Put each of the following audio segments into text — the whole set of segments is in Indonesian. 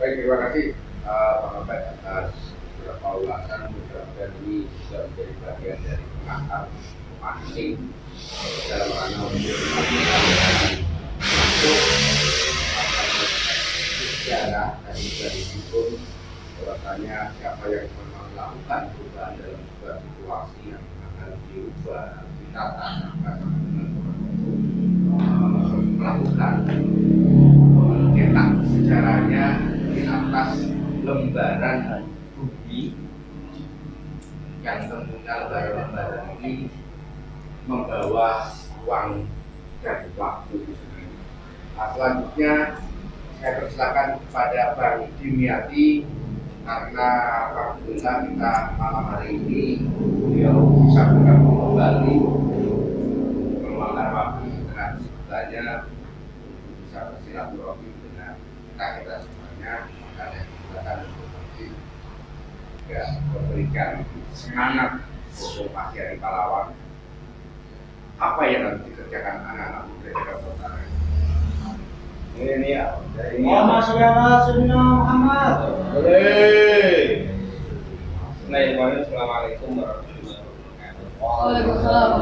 Baik, terima kasih Pak Ahmad atas beberapa ulasan. Mudah-mudahan ini bisa menjadi bagian dari pengakar masing dalam rangka untuk masuk sejarah dan juga dihitung bahwasanya siapa yang memang melakukan perubahan dalam sebuah situasi yang akan diubah ditata melakukan cetak sejarahnya di atas lembaran bumi yang tentunya lembaran-lembaran ini membawa ruang dan waktu itu sendiri. Selanjutnya saya persilakan kepada Bang Dimyati karena alhamdulillah kita malam hari ini beliau bisa bergabung kembali meluangkan waktu dengan sebenarnya bisa bersilaturahmi dengan kita semuanya. Makanya silakan untuk nanti juga memberikan semangat untuk Mas Yari Pahlawan. Apa yang harus dikerjakan anak-anak muda Jakarta Utara? Ini ya, dari Muhammad. Boleh. Bismillahirrahmanirrahim. Assalamualaikum warahmatullahi wabarakatuh. Waalaikumsalam.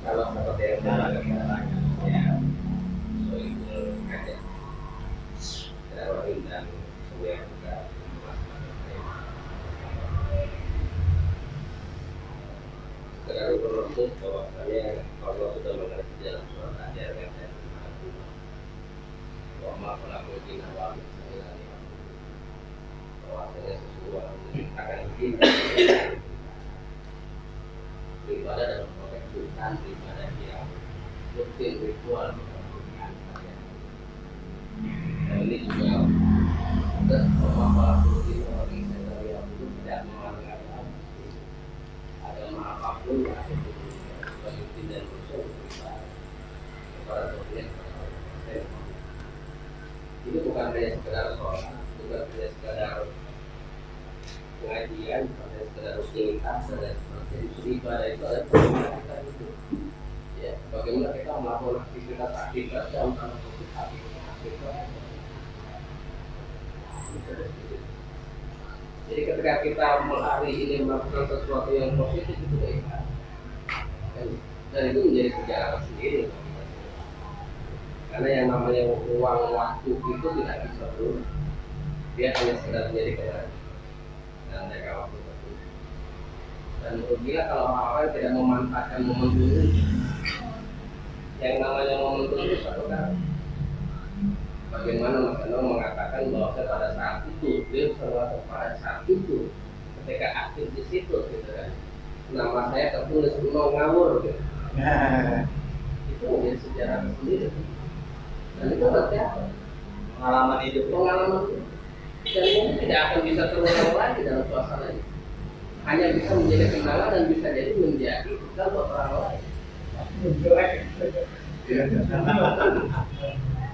Kalau seperti yang saya katakan, ya, soal ada teroris dan semua yang kita sekarang berlaku bahwasanya Allah sudah mengerti dalam surat Al-Ajar dan bahwa pelaku di awal bahwasanya sesuatu akan daripada dalam konteks Tuhan daripada yang rutin ritual dan ini juga bahwa rutin organisasi yang itu tidak melanggar agama apapun atau sebagai rutin dan usul kepada Tuhan ini bukan hanya sekedar sholat, bukan hanya sekedar pengajian, bukan hanya sekedar rutinitas dan seperti itu. Ibadah itu adalah kita itu. Ya, bagaimana kita melakukan aktivitas dalam tanda kutip aktivitas. Jadi ketika kita hari ini melakukan sesuatu yang positif itu baik, dan itu menjadi sejarah sendiri. Karena yang namanya ruang waktu itu tidak bisa berubah. Dia hanya sekedar menjadi kenangan dan jangka waktu tertentu. Dan bila kalau orang-orang tidak memanfaatkan momen itu, yang namanya momen itu satu kali. Bagaimana Mas Anwar mengatakan bahwa pada saat itu, dia selalu pada saat itu, ketika aktif di situ, gitu kan, nama saya tertulis mau ngawur, gitu. Itu menjadi sejarah sendiri. Dan itu berarti apa? Pengalaman hidup. Dan ini tidak akan bisa terulang lagi dalam suasana ini. Hanya bisa menjadi kenangan dan bisa jadi menjadi bekal buat orang lain.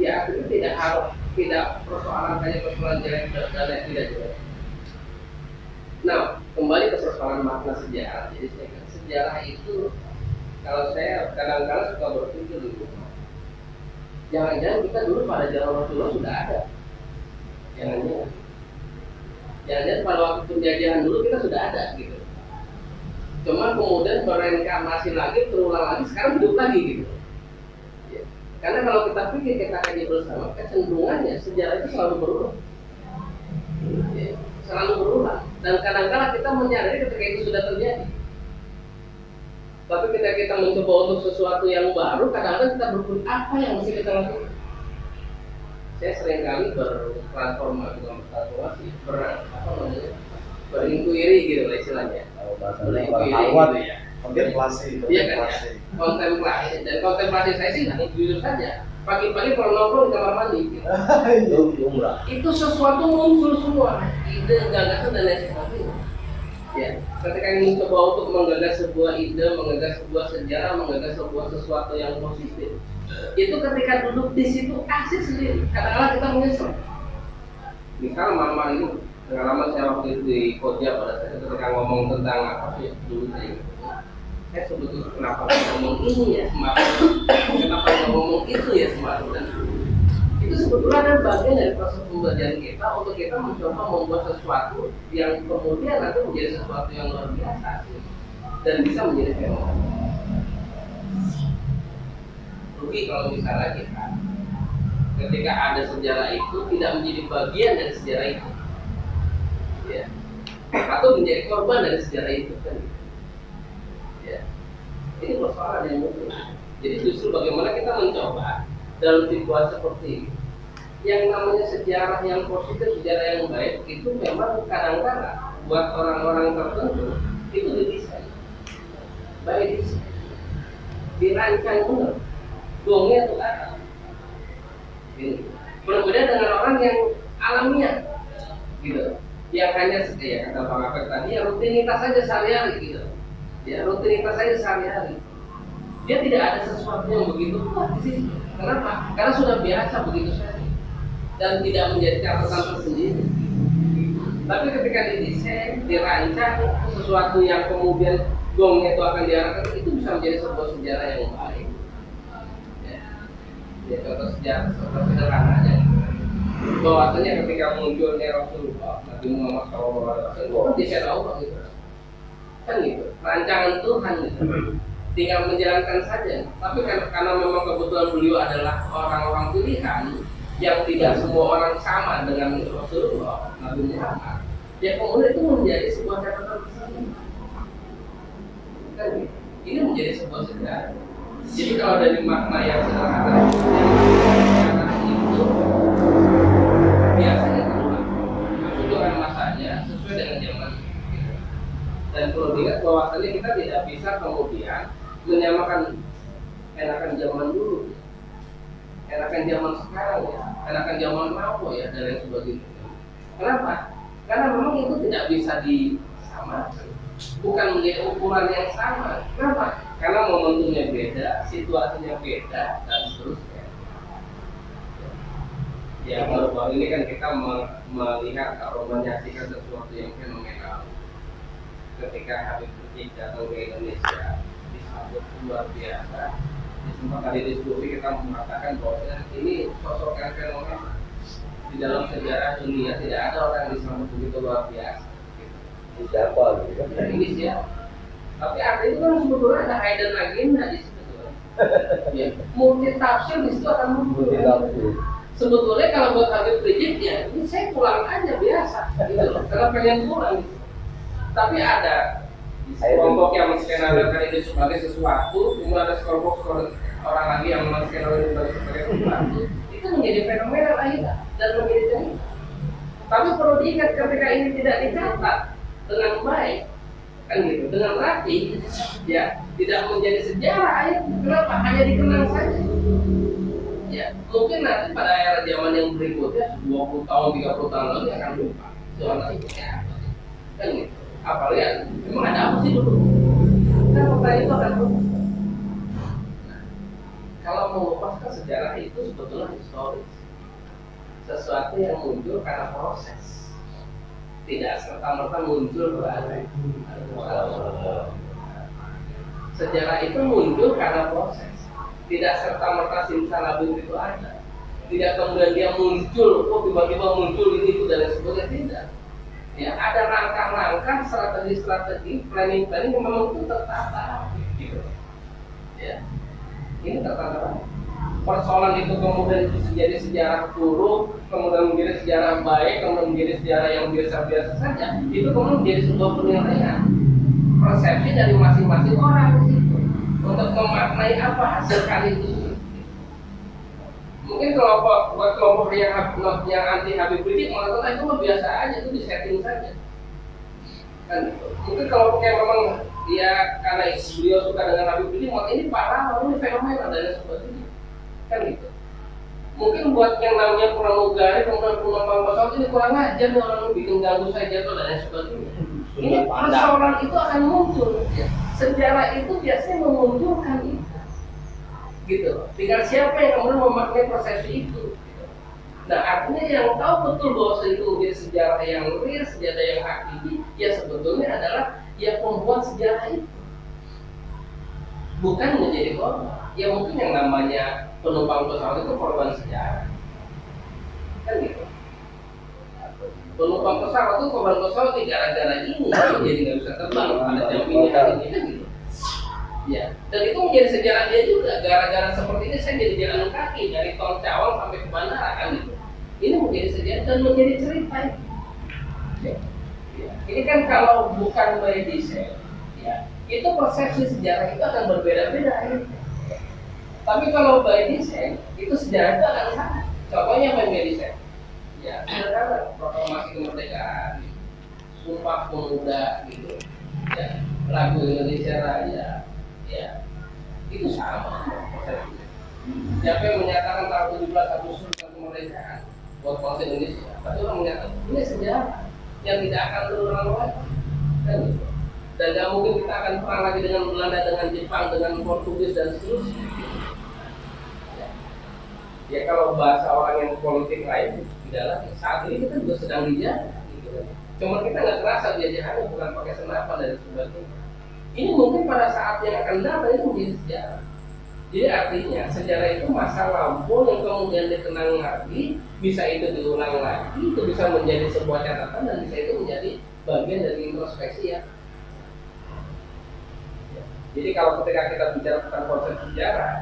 Ya, itu tidak persoalan hanya persoalan jelek dan tidak jelek. Nah, kembali ke persoalan makna sejarah. Jadi sejarah itu kalau saya kadang-kadang suka berpikir dulu. Jangan-jangan kita dulu pada zaman Rasulullah sudah ada. Jangan-jangan pada waktu penjajahan dulu kita sudah ada gitu. Cuma kemudian bereinkarnasi lagi, terulang lagi, sekarang hidup lagi gitu. Ya. Karena kalau kita pikir kita kaji bersama, kecenderungannya sejarah itu selalu berulang. Ya. Selalu berulang. Dan kadang-kadang kita menyadari ketika itu sudah terjadi. Tapi ketika kita mencoba untuk sesuatu yang baru, kadang-kadang kita berpikir apa yang mesti kita lakukan. Saya seringkali bertransformasi, berinquiry gitu lah istilahnya. Berinquiry gitu ya. Kontemplasi. Iya kan ya. Kontemplasi. Dan kontemplasi saya sih hanya jujur saja. Pagi-pagi kalau nongkrong di kamar mandi. Gitu. Itu sesuatu muncul semua. Ide, gagasan dan lain sebagainya. Ya, ketika ingin mencoba untuk menggagas sebuah ide, menggagas sebuah sejarah, menggagas sebuah sesuatu yang positif, itu ketika duduk di situ asik sendiri. Kadang-kadang kita menyesal. Misal mama ini pengalaman saya waktu itu di Koja pada saat itu ketika ngomong tentang apa sih dulu saya sebetulnya kenapa ngomong ini ya semakin, kenapa ngomong itu ya semakin, itu sebetulnya ada bagian dari proses pembelajaran kita untuk kita mencoba membuat sesuatu yang kemudian nanti menjadi sesuatu yang luar biasa dan bisa menjadi fenomena. Rugi kalau misalnya kita ketika ada sejarah itu tidak menjadi bagian dari sejarah itu, ya, atau menjadi korban dari sejarah itu kan, ya. Ini persoalan yang mungkin. Jadi justru bagaimana kita mencoba dalam situasi seperti ini, yang namanya sejarah yang positif, sejarah yang baik itu memang kadang-kadang buat orang-orang tertentu itu didesain, baik desain, dirancang benar, gongnya itu ada. Berbeda dengan orang yang alamiah, gitu, yang hanya ya kata Bang Apek tadi ya rutinitas saja sehari-hari, gitu, ya rutinitas saja sehari-hari. Dia tidak ada sesuatu yang begitu kuat di sini. Kenapa? Karena sudah biasa begitu saja dan tidak menjadi catatan tersendiri. Tapi ketika didesain, dirancang sesuatu yang kemudian gongnya itu akan diarahkan, itu bisa menjadi sebuah sejarah yang baik. Ya, contoh sejarah sederhananya bahwasanya ketika munculnya Rasulullah Nabi Muhammad SAW itu kan didesain Allah gitu, kan gitu, rancangan Tuhan gitu, tinggal menjalankan saja. Tapi karena memang kebetulan beliau adalah orang-orang pilihan yang tidak semua orang sama dengan Rasulullah Nabi Muhammad, ya kemudian itu menjadi sebuah catatan tersendiri. Kan gitu. Ini menjadi sebuah sejarah. Jadi kalau dari makna yang sederhana itu biasanya terulang sesuai dengan masanya, sesuai dengan zaman. Dan perlu diingat bahwasannya kita tidak bisa kemudian menyamakan enakan zaman dulu, enakan zaman sekarang ya, enakan zaman now ya dan lain sebagainya. Kenapa? Karena memang itu tidak bisa disamakan, bukan menjadi ukuran yang sama. Kenapa? Karena momentumnya beda, situasinya beda, dan seterusnya. Ya baru-baru ini kan kita melihat atau menyaksikan sesuatu yang fenomenal. Ketika Habib Rizik datang ke Indonesia, disambut luar biasa. Di kesempatan diskusi kita mengatakan bahwa ini sosok yang fenomenal. Di dalam sejarah dunia tidak ada orang yang disambut begitu luar biasa. Siapa gitu? Nah, ini siapa? Tapi artinya itu kan sebetulnya ada hidden agenda di situ. Ya, multi tafsir di situ akan muncul. Sebetulnya kalau buat Habib Rizik ya, ini saya pulang aja biasa, gitu. Karena pengen pulang. Tapi ada kelompok yang menskenario ini sebagai sesuatu, kemudian ada kelompok orang lagi yang menskenario ini sebagai sesuatu. Itu menjadi fenomena akhirnya dan menjadi cerita. Tapi perlu diingat ketika ini tidak dicatat dengan baik, kan gitu, dengan rapi, ya tidak menjadi sejarah ayat. Kenapa? Hanya dikenang saja. Ya, mungkin nanti pada era zaman yang berikutnya 20 tahun, 30 tahun lagi akan lupa soal itu ya. Kan gitu. Apalagi memang ada apa sih dulu? Kan pertanyaan itu akan lupa. Nah, kalau melupakan sejarah itu sebetulnya historis, sesuatu yang muncul karena proses, tidak serta-merta muncul berada. Sejarah itu muncul karena proses, tidak serta-merta simsalabim itu ada. Tidak kemudian dia muncul, kok tiba-tiba muncul ini itu dan sebagainya, tidak. Ya, ada langkah-langkah, strategi, planning yang memang itu tertata. Gitu. Ya, ini tertata. Persoalan itu kemudian menjadi sejarah buruk, kemudian menjadi sejarah baik, kemudian menjadi sejarah yang biasa-biasa saja, itu kemudian menjadi sebuah penilaian persepsi dari masing-masing orang di situ untuk memaknai apa hasil kali itu. Mungkin kelompok yang anti Habib Rizik mengatakan itu biasa aja, itu disetting saja. Kan gitu. Mungkin kelompok yang memang dia karena beliau suka dengan Habib Rizik, maka ini parah, ini fenomena dan sebagainya. Kan gitu. Mungkin buat yang namanya pramugari, kemudian penumpang pesawat ini kurang ajar nih orang bikin ganggu saya jatuh dan sebagainya. Ini persoalan itu akan muncul. Ya. Sejarah itu biasanya memunculkan itu. Gitu. Tinggal siapa yang kemudian memaknai persepsi itu. Gitu. Nah, artinya yang tahu betul bahwa itu dia sejarah yang real, sejarah yang hakiki, ya sebetulnya adalah ya pembuat sejarah itu, bukan menjadi korban. Ya mungkin yang namanya penumpang pesawat itu korban sejarah, kan gitu. Penumpang pesawat itu korban pesawat gara-gara ini, jadi nggak bisa terbang, ada jam ini kan gitu. Ya, dan itu menjadi sejarah dia juga. Gara-gara seperti ini saya jadi jalan kaki dari Tol Cawang sampai ke bandara kan gitu. Ini menjadi sejarah dan menjadi cerita. Ya. Ya. Ini kan kalau bukan by design, ya, itu persepsi sejarah itu akan berbeda-beda. Ya. Tapi kalau by design, itu sejarah itu akan sama. Contohnya by design. Ya, sederhana, proklamasi kemerdekaan, Sumpah Pemuda gitu. Ya, lagu Indonesia Raya. Ya, itu sama persepsinya. Siapa yang menyatakan tahun 17 Agustus kemerdekaan buat bangsa Indonesia, tapi orang menyatakan ini sejarah yang tidak akan terulang lagi, kan gitu. Dan nggak mungkin kita akan perang lagi dengan Belanda, dengan Jepang, dengan Portugis dan seterusnya. Ya kalau bahasa orang yang politik lain tidak lagi. Saat ini kita juga sedang dijajah, gitu. Cuma kita nggak terasa jajahannya, bukan pakai senapan dan sebagainya. Ini mungkin pada saat yang akan datang itu menjadi sejarah. Jadi artinya sejarah itu masa lampau yang kemudian dikenang lagi, bisa itu diulang lagi, itu bisa menjadi sebuah catatan dan bisa itu menjadi bagian dari introspeksi ya. Jadi kalau ketika kita bicara tentang konsep sejarah,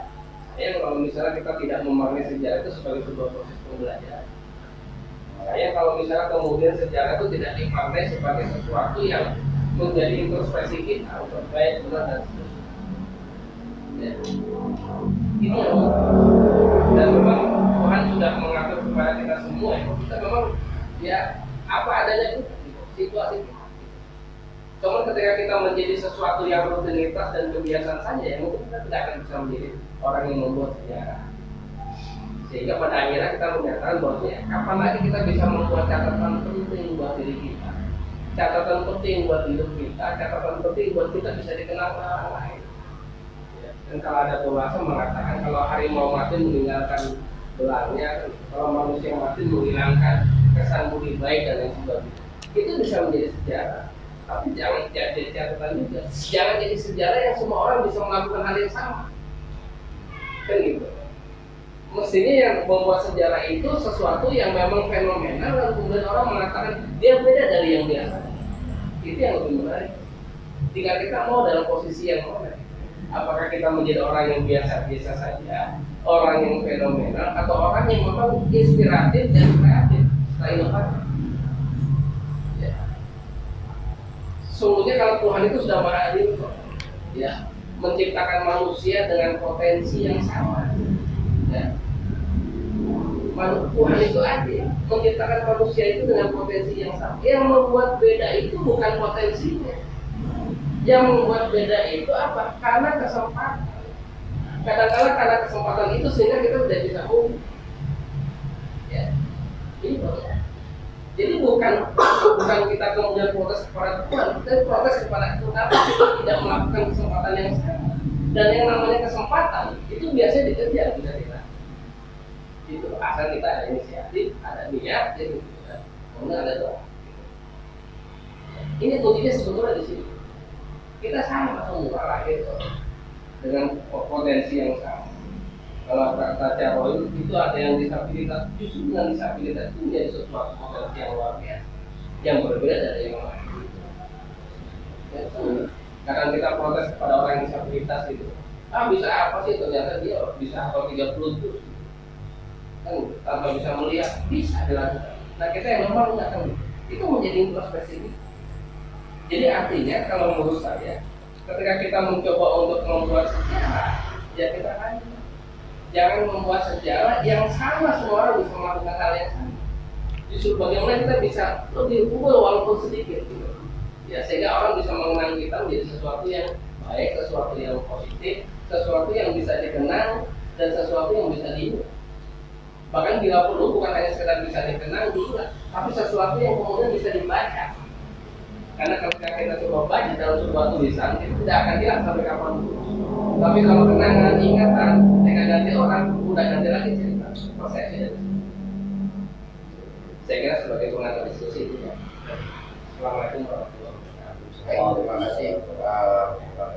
kalau misalnya kita tidak memaknai sejarah itu sebagai sebuah proses pembelajaran. Kalau misalnya kemudian sejarah itu tidak dimaknai sebagai sesuatu yang menjadi introspeksi kita untuk baik, benar dan seterusnya. Ya. Ini dan memang Tuhan sudah mengatur kepada kita semua. Kita memang ya apa adanya itu situasi kita. Cuma ketika kita menjadi sesuatu yang rutinitas dan kebiasaan saja, ya mungkin kita tidak akan bisa menjadi orang yang membuat sejarah. Sehingga pada akhirnya kita menyatakan bahwa ya, kapan lagi kita bisa membuat catatan penting buat diri kita, catatan penting buat hidup kita, catatan penting buat kita bisa dikenal orang lain. Ya. Dan kalau ada bahasa mengatakan kalau harimau mati meninggalkan belangnya, kalau manusia mati menghilangkan kesan budi baik dan lain sebagainya, itu bisa menjadi sejarah. Tapi jangan jadi catatan juga, jangan jadi sejarah yang semua orang bisa melakukan hal yang sama, kan gitu. Mestinya yang membuat sejarah itu sesuatu yang memang fenomenal dan kemudian orang mengatakan dia beda dari yang biasa. Itu yang lebih menarik. Jika kita mau dalam posisi yang mana, apakah kita menjadi orang yang biasa-biasa saja, orang yang fenomenal, atau orang yang memang inspiratif dan kreatif, inovatif. Ya. Sungguhnya kalau Tuhan itu sudah maha adil, ya, menciptakan manusia dengan potensi yang sama. Ya. Tuhan itu adil, menciptakan manusia itu dengan potensi yang sama. Yang membuat beda itu bukan potensinya. Yang membuat beda itu apa? Karena kesempatan. Kadang-kadang karena kesempatan itu sehingga kita tidak bisa umum. Ya, itu. Jadi bukan kita kemudian protes kepada Tuhan, kita protes kepada kenapa kita tidak melakukan kesempatan yang sama. Dan yang namanya kesempatan itu biasanya dikejar tidak kita. Itu asal kita ada inisiatif, ada niat, jadi kemudian ada doa. Ini kuncinya sebetulnya di sini. Kita sama semua lahir dengan potensi yang sama. Kalau kata Caroy itu ada yang disabilitas, justru dengan disabilitas itu menjadi sesuatu potensi yang luar biasa, yang berbeda dari yang lain. Ya, kadang kita protes kepada orang yang disabilitas itu, bisa apa sih, ternyata dia bisa hafal 30 juz. Tanpa bisa melihat, bisa dilakukan. Nah kita yang normal nggak tahu. Itu menjadi introspeksi. Jadi artinya kalau menurut saya, ketika kita mencoba untuk membuat sejarah, ya kita jangan membuat sejarah yang sama semua orang bisa melakukan hal yang sama. Justru bagaimana kita bisa lebih unggul walaupun sedikit, gitu. Ya sehingga orang bisa mengenang kita menjadi sesuatu yang baik, sesuatu yang positif, sesuatu yang bisa dikenang dan sesuatu yang bisa diingat. Bahkan bila perlu bukan hanya sekedar bisa dikenang juga, tapi sesuatu yang kemudian bisa dibaca. Karena ketika kita coba baca dalam sebuah tulisan, itu tidak akan hilang sampai kapanpun. Tapi kalau kenangan, ingatan, dengan ganti orang, udah ganti lagi cerita, persepsi dari situ. Saya kira sebagai pengantar diskusi itu ya. Assalamualaikum warahmatullahi wabarakatuh. Terima kasih.